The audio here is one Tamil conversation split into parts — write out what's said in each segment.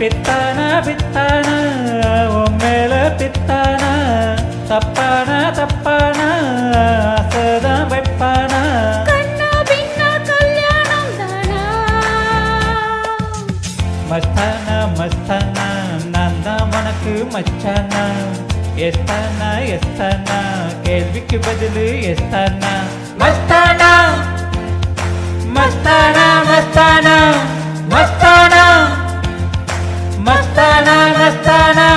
பித்தான பித்தான உம்மேல பித்தான தப்பான தப்பான ஆசைதான் வைப்பான மஸ்தானா மஸ்தானா நான் தான் உனக்கு மச்சானா எஸ்தானா எஸ்தானா கேள்விக்கு பதிலு எஸ்தானா Mastana Mastana Mastana Mastana Mastana Mastana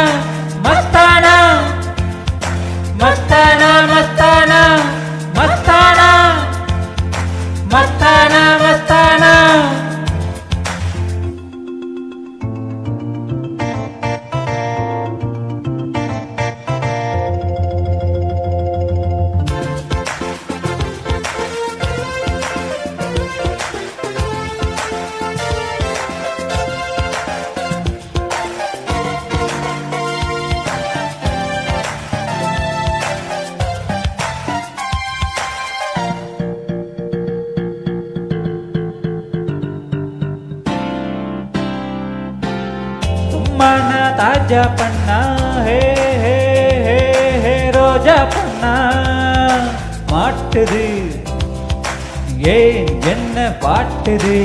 Mastana Mastana Mastana Mastana Mastana Mastana mana taja panna he he he he roja panna மாட்டுது ஏன் என்ன பாட்டுது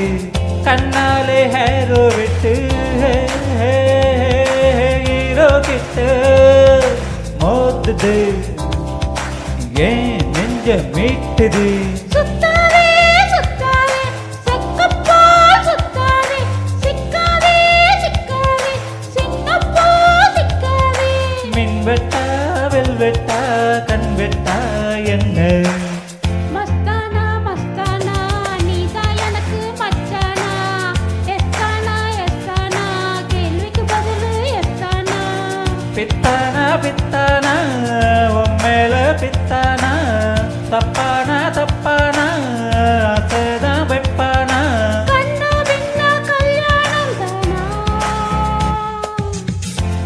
கண்ணாலே ஹேரோ விட்டு ஹீரோ கிட்ட மோதுது ஏன் நெஞ்ச மீட்டுது வெட்டா வெல் வெட்டா கண் வெட்டா என்ன மஸ்தானா மஸ்தானா நீதான் எனக்கு மச்சானா எஸ்தானா எஸ்தானா கேள்விக்கு பதிலு எஸ்தானா பித்தானா பித்தானா உம்மேல பித்தானா தப்பானா தப்பானா ஆசைதான் வைப்பானா கண்ணா பின்னா கல்யாணம் தானா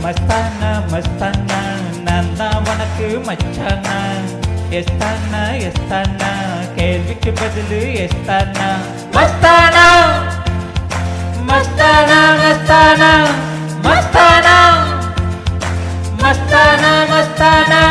மஸ்தானா மஸ்தானா நான் தான் உனக்கு மச்சானா எஸ்தானா எஸ்தானா கேள்விக்கு பதிலு எஸ்தானா Mastana Mastana Mastana Mastana Mastana Mastana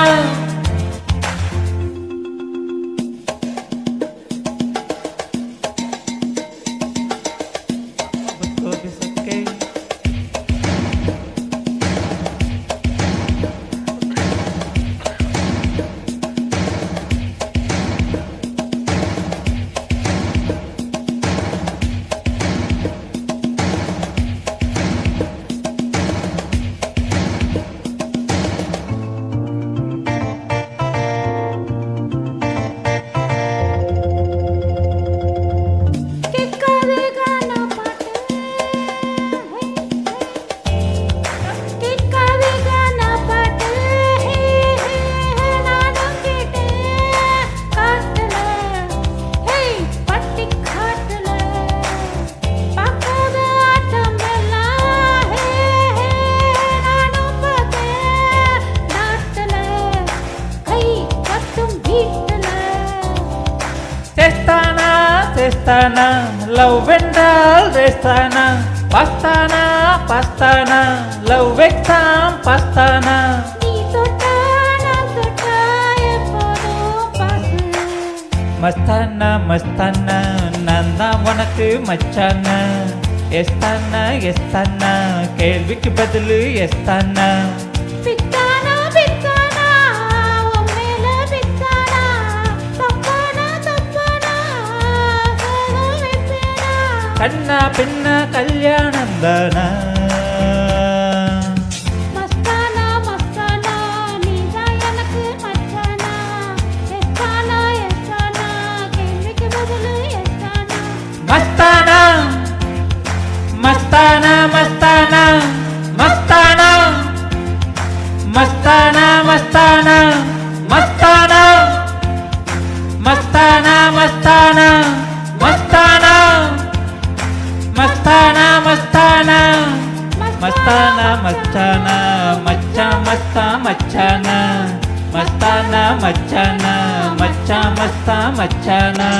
Testana, testana, love vendal testana, pastana, pastana, love vexam pastana. நீ தொட்டா நான் தொட்டா எப்போதும் பாசு மஸ்தானா மஸ்தானா நான் தான் உனக்கு மச்சானா எஸ்தானா எஸ்தானா கேள்விக்கு பதிலு எஸ்தானா பித்தானா பித்தானா உம்மேல பித்தானா தப்பானா தப்பானா சகல் வைப்பேனா கண்ணா பின்னா கல்யாணம் தானா மஸ்தானா மஸ்தானா நீதான் எனக்கு மச்சானா எஸ்தானா எஸ்தானா கேள்விக்கு பதிலு எஸ்தானா மஸ்தானா மஸ்தானா மஸ்தானா மஸ்தானா மஸ்தானா மஸ்தானா மஸ்தானா மஸ்தானா மஸ்தானா மஸ்தானா மஸ்தானா மஸ்தானா மஸ்தானா மச்சானா மச்சா மஸ்தா மச்சானா மஸ்தானா மச்சானா மச்சா மஸ்தா மச்சானா